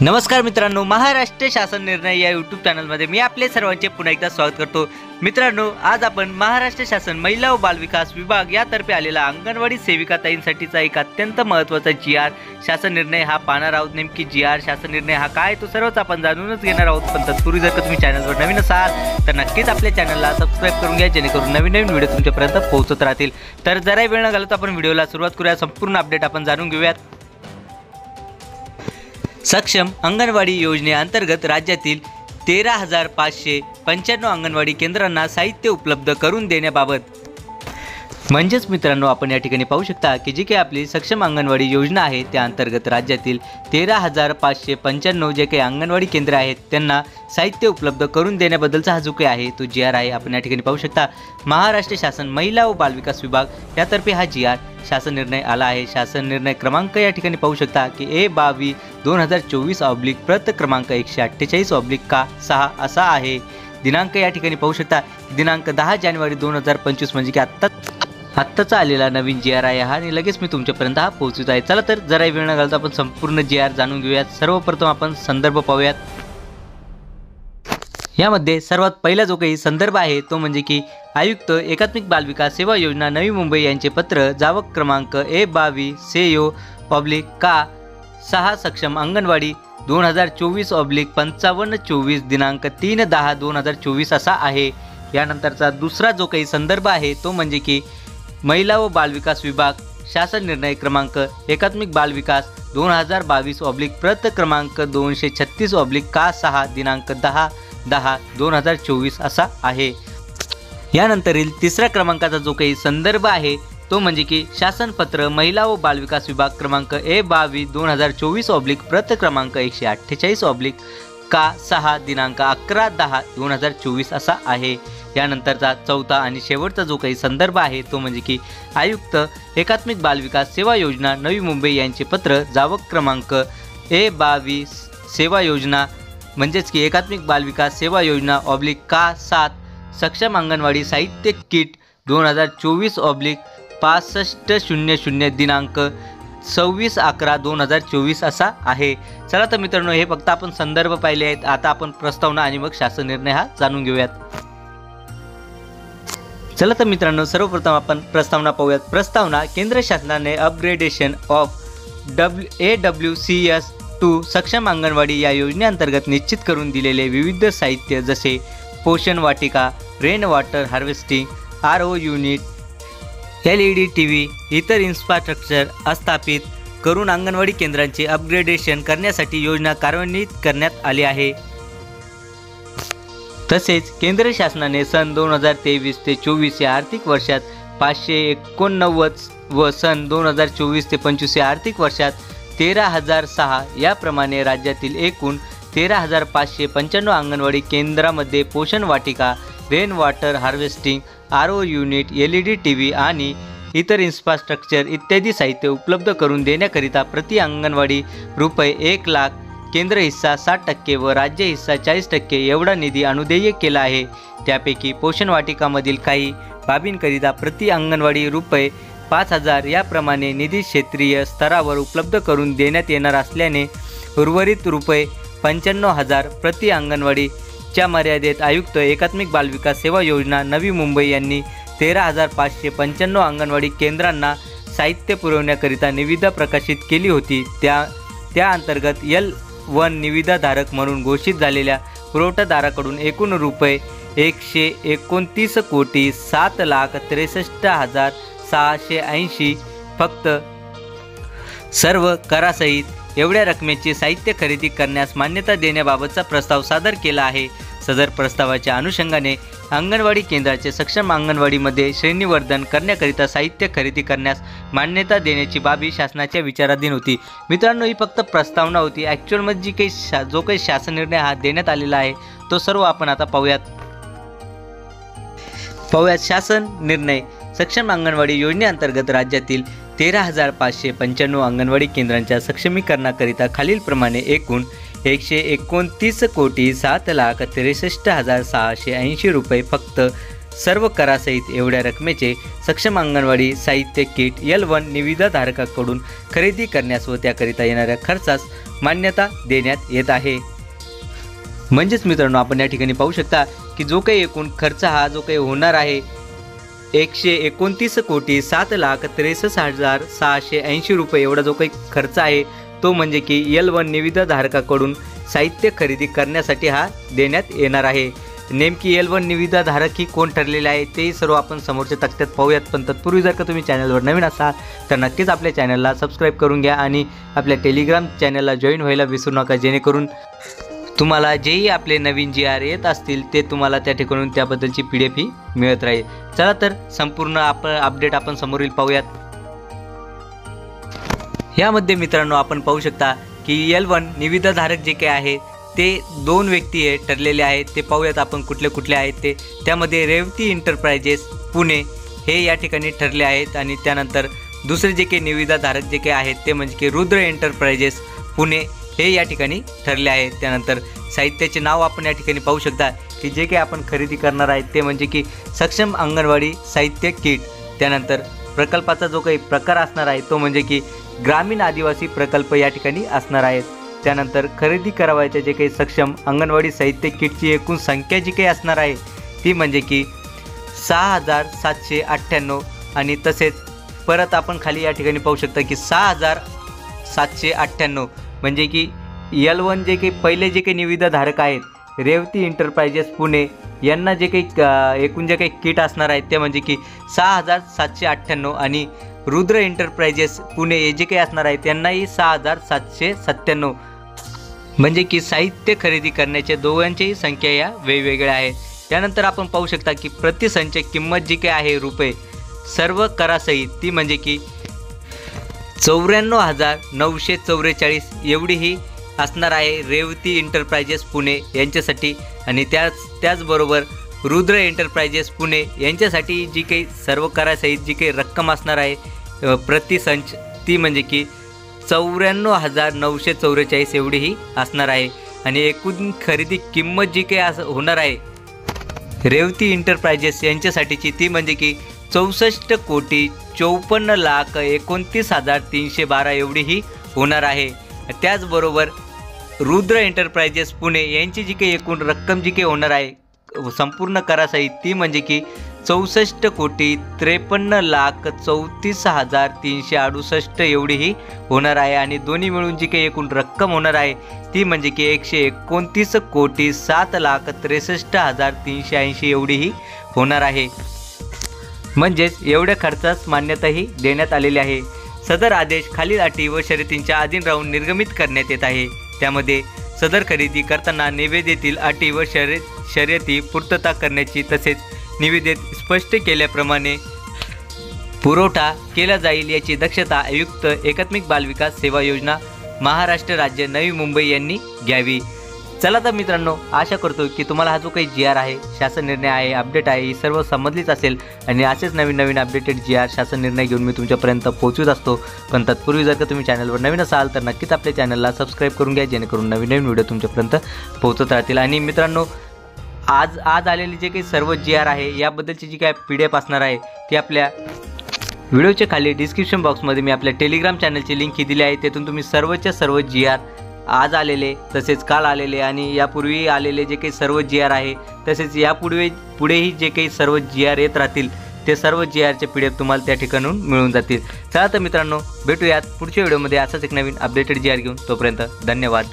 नमस्कार मित्रांनो, महाराष्ट्र शासन निर्णय या यूट्यूब चॅनलमध्ये मी आपले सर्वांचे पुन्हा एकदा स्वागत करतो। मित्रांनो, आज आपण महाराष्ट्र शासन महिला व बालविकास विभाग यातर्फे आलेला अंगणवाडी सेविका ताईंसाठीचा एक अत्यंत महत्त्वाचा जी.आर. शासन निर्णय हा पाहणार आहोत। नेमकी जी.आर. शासन निर्णय हा काय तो सर्वच आपण जाणूनच घेणार आहोत। पण तत्पूर्वी जर का तुम्ही चॅनलवर नवीन असाल तर नक्कीच आपल्या चॅनलला सबस्क्राइब करून घ्या, जेणेकरून नवीन नवीन व्हिडिओ तुमच्यापर्यंत पोहोचत राहतील। तर जरा वेळ न घालवता आपण व्हिडिओला सुरुवात करूया। संपूर्ण अपडेट आपण जाणून घेऊयात। सक्षम अंगणवाडी योजनेअंतर्गत राज्यातील 13,595 अंगणवाडी केंद्रांना साहित्य उपलब्ध करून देण्याबाबत म्हणजेच मित्रांनो, आपण या ठिकाणी पाहू शकता की जी काही आपली सक्षम अंगणवाडी योजना आहे त्या अंतर्गत राज्यातील 13,595 जे काही अंगणवाडी केंद्र आहेत त्यांना साहित्य उपलब्ध करून देण्याबद्दलचा हा जो काही आहे तो जी.आर. आहे। आपण या ठिकाणी पाहू शकता महाराष्ट्र शासन महिला व बालविकास विभाग यातर्फे हा जी.आर. शासन निर्णय आला आहे। शासन निर्णय क्रमांक या ठिकाणी पाहू शकता की A22/2024 प्रत क्रमांक 148/6 असा आहे। दिनांक या ठिकाणी पाहू शकता दिनांक 10 जानेवारी 2025 म्हणजे की आत्ताचा आलेला नवीन जी.आर. आहे हा, आणि लगेच मी तुमच्यापर्यंत हा पोहोचवत आहे। चला तर जरा वेळ न घालता आपण संपूर्ण जी.आर. जाणून घेऊयात। सर्वप्रथम आपण संदर्भ पाहूयात। यामध्ये सर्वात पहिला जो काही संदर्भ आहे तो म्हणजे की आयुक्त एकात्मिक बालविकास सेवा योजना नवी मुंबई यांचे पत्र जावक क्रमांक A22/6 सक्षम अंगणवाडी 2024/5524 दिनांक 3/10/2024 असा आहे। यानंतरचा दुसरा जो काही संदर्भ आहे तो म्हणजे की महिला व बालविकास विभाग शासन निर्णय क्रमांक एकात्मिक बालविकास 2022 प्रत क्रमांक 236/6 दिनांक 10/10/2024 असा आहे। यानंतरील तिसऱ्या क्रमांकाचा जो काही संदर्भ आहे तो म्हणजे की शासन पत्र महिला व बालविकास विभाग क्रमांक A22/2024 प्रत क्रमांक 148/6 दिनांक 11/10/2024 असा आहे। यानंतरचा चौथा आणि शेवटचा जो काही संदर्भ आहे तो म्हणजे की आयुक्त एकात्मिक बालविकास सेवा योजना नवी मुंबई यांचे पत्र जावक क्रमांक A22 सेवा योजना म्हणजेच की एकात्मिक बालविकास सेवा योजना /7 सक्षम अंगणवाडी साहित्य किट 2024/6500 दिनांक 26/11/2024 असा आहे। चला तर मित्रांनो, हे फक्त आपण संदर्भ पाहिले आहेत। आता आपण प्रस्तावना आणि मग शासन निर्णय हा जाणून घेऊयात। चला तर मित्रांनो, सर्वप्रथम आपण प्रस्तावना पाहूयात। प्रस्तावना केंद्र शासनाने अपग्रेडेशन ऑफ AWCS2 सक्षम अंगणवाडी या योजनेअंतर्गत निश्चित करून दिलेले विविध साहित्य जसे पोषण वाटिका, rain water harvesting, RO unit, LED TV इतर इन्फ्रास्ट्रक्चर स्थापित करून अंगणवाडी केंद्रांचे अपग्रेडेशन करण्यासाठी योजना कार्यान्वित करण्यात आली आहे। तसेच केंद्र शासनाने सन 2023 ते 24 या आर्थिक वर्षात 589 व सन 2024 ते 25 या आर्थिक वर्षात 13,006 याप्रमाणे राज्यातील एकूण 13,595 अंगणवाडी केंद्रामध्ये पोषण वाटिका, rain water harvesting, RO unit, LED TV आणि इतर इन्फ्रास्ट्रक्चर इत्यादी साहित्य उपलब्ध करून देण्याकरिता प्रति अंगणवाडी रुपये 1,00,000 केंद्र हिस्सा 60% व राज्य हिस्सा 40% एवढा निधी अनुदेय केला आहे। त्यापैकी पोषण वाटिकामधील काही बाबींकरिता प्रति अंगणवाडी रुपये 5,000 याप्रमाणे निधी क्षेत्रीय स्तरावर उपलब्ध करून देण्यात येणार असल्याने उर्वरित रुपये 95,000 प्रति अंगणवाडीच्या मर्यादेत आयुक्त एकात्मिक बालविकास सेवा योजना नवी मुंबई यांनी 13,595 अंगणवाडी केंद्रांना साहित्य पुरवण्याकरिता निविदा प्रकाशित केली होती। त्या अंतर्गत L1 निविदाधारक म्हणून घोषित झालेल्या पुरवठादाराकडून एकूण रुपये 129,07,63,680 फक्त सर्व करासहित एवढ्या रकमेचे साहित्य खरेदी करण्यास मान्यता देण्याबाबतचा प्रस्ताव सादर केला आहे। सदर प्रस्तावाच्या अनुषंगाने अंगणवाडी केंद्राचे सक्षम अंगणवाडीमध्ये श्रेणीवर्धन करण्याकरिता साहित्य खरेदी करण्यास मान्यता देण्याची बाबी शासनाच्या विचाराधीन होती। मित्रांनो, ही फक्त प्रस्तावना होती। ॲक्च्युअलमध्ये जो काही शासन निर्णय हा देण्यात आलेला आहे तो सर्व आपण आता पाहूयात। शासन निर्णय सक्षम अंगणवाडी योजनेअंतर्गत राज्यातील 13,595 अंगणवाडी केंद्रांच्या सक्षमीकरणाकरिता खालीलप्रमाणे एकूण 129,07,63,680 रुपये फक्त सर्व करासहित एवढ्या रकमेचे सक्षम अंगणवाडी साहित्य किट L1 निविदाधारकाकडून खरेदी करण्यास व त्याकरिता येणाऱ्या खर्चास मान्यता देण्यात येत आहे। म्हणजेच मित्रांनो, आपण या ठिकाणी पाहू शकता की जो काही एकूण खर्च हा जो काही होणार आहे 129,07,63,680 रुपये एवढा जो काही खर्च आहे तो म्हणजे की L1 निविदाधारकाकडून साहित्य खरेदी करण्यासाठी हा देण्यात येणार आहे। नेमकी L1 निविदाधारक ही कोण ठरलेले आहे ते सर्व आपण समोरच्या तक्त्यात पाहूयात, पण तत्पूर्वी जर का तुम्ही चॅनलवर नवीन असाल तर नक्कीच आपल्या चॅनलला सबस्क्राईब करून घ्या आणि आपल्या टेलिग्राम चॅनलला जॉईन व्हायला विसरू नका, जेणेकरून तुम्हाला जेही आपले नवीन GR येत असतील ते तुम्हाला त्या ठिकाणून त्याबद्दलची PDF ही मिळत राहील। चला तर संपूर्ण अपडेट आपण समोरील पाहूयात। यामध्ये मित्रांनो आपण पाहू शकता की L1 निविदाधारक जे काही आहे ते 2 व्यक्ती हे ठरलेले आहेत। ते पाहूयात आपण कुठले कुठले आहेत ते। त्यामध्ये रेवती एंटरप्राइजेस पुणे हे या ठिकाणी ठरले आहेत आणि त्यानंतर दुसरे जे काही निविदाधारक जे काही आहेत ते म्हणजे की रुद्र एंटरप्राइजेस पुणे हे या ठिकाणी ठरले आहेत। त्यानंतर साहित्याचे नाव आपण या ठिकाणी पाहू शकता की जे काही आपण खरेदी करणार आहेत ते म्हणजे की सक्षम अंगणवाडी साहित्य किट। त्यानंतर प्रकल्पाचा जो काही प्रकार असणार आहे तो म्हणजे की ग्रामीण आदिवासी प्रकल्प या ठिकाणी असणार आहेत। त्यानंतर खरेदी करावयाच्या जे काही सक्षम अंगणवाडी साहित्य किटची एकूण संख्या जी काही असणार आहे ती म्हणजे की 6,798 आणि तसेच परत आपण खाली या ठिकाणी पाहू शकता की 6,798 म्हणजे की L1 जे काही पहिले जे काही निविदाधारक आहेत रेवती एंटरप्राइजेस पुणे यांना जे काही एकूण जे काही किट असणार आहेत ते म्हणजे की 6,798 आणि रुद्र एंटरप्राइजेस पुणे हे जे काही असणार आहेत त्यांनाही 6,797 म्हणजे की साहित्य खरेदी करण्याच्या दोघांचीही संख्या या वेगवेगळ्या आहेत। त्यानंतर आपण पाहू शकता की प्रतिसंच किंमत जी काही आहे रुपये सर्व करासहित ती म्हणजे की 94,944 एवढी ही असणार आहे रेवती एंटरप्राइजेस पुणे यांच्यासाठी। आणि त्याचबरोबर रुद्र एंटरप्राइजेस पुणे यांच्यासाठी जी काही सर्व करासहित जी काही रक्कम असणार आहे प्रतिसंच ती म्हणजे की 94,944 एवढी ही असणार आहे। आणि एकूण खरेदी किंमत जी काही होणार आहे रेवती एंटरप्राइजेस यांच्यासाठीची ती म्हणजे की 64,54,29,312 एवढी ही होणार आहे। त्याचबरोबर रुद्र एंटरप्राइजेस पुणे यांची जी काही एकूण रक्कम जी काही होणार आहे संपूर्ण करासहित ती म्हणजे की 64,53,34,368 एवढी ही होणार आहे। आणि दोन्ही मिळून जी काही एकूण रक्कम होणार आहे ती म्हणजे की 129,07,63,380 एवढी ही होणार आहे। म्हणजेच एवढ्या खर्चास मान्यताही देण्यात आलेली आहे। सदर आदेश खालील अटी व शर्तींच्या अधीन राहून निर्गमित करण्यात येत आहे। त्यामध्ये सदर खरेदी करताना निविदेतील अटी व शर्यती पूर्तता करण्याची तसेच निविदेत स्पष्ट केल्याप्रमाणे पुरवठा केला जाईल याची दक्षता आयुक्त एकात्मिक बालविकास सेवा योजना महाराष्ट्र राज्य नवी मुंबई यांनी घ्यावी। चला तर मित्रांनो, आशा करतो की तुम्हाला हा जो काही GR आहे शासन निर्णय आहे अपडेट आहे ही सर्व समजलीच असेल आणि असेच नवीन नवीन अपडेटेड GR शासन निर्णय घेऊन मी तुमच्यापर्यंत पोहोचवत असतो। पण तत्पूर्वी जर का तुम्ही चॅनलवर नवीन असाल तर नक्कीच आपल्या चॅनलला सबस्क्राईब करून घ्या, जेणेकरून नवीन नवीन व्हिडिओ तुमच्यापर्यंत पोहोचत राहतील। आणि मित्रांनो, आज आलेली जे काही सर्व GR आहे याबद्दलची जी काय PDF असणार आहे ती आपल्या व्हिडिओच्या खाली डिस्क्रिप्शन बॉक्समध्ये मी आपल्या टेलिग्राम चॅनलची लिंक ही दिली आहे। त्यातून तुम्ही सर्वच्या सर्व GR आज आलेले तसेच काल आलेले आणि यापूर्वी आलेले जे काही सर्व GR आहे तसेच पुढेही जे काही सर्व GR येत राहतील ते सर्व GRचे PDF तुम्हाला त्या ठिकाणून मिळून जातील। चला तर मित्रांनो, भेटूयात पुढच्या व्हिडिओमध्ये असाच एक नवीन अपडेटेड GR घेऊन। तोपर्यंत धन्यवाद।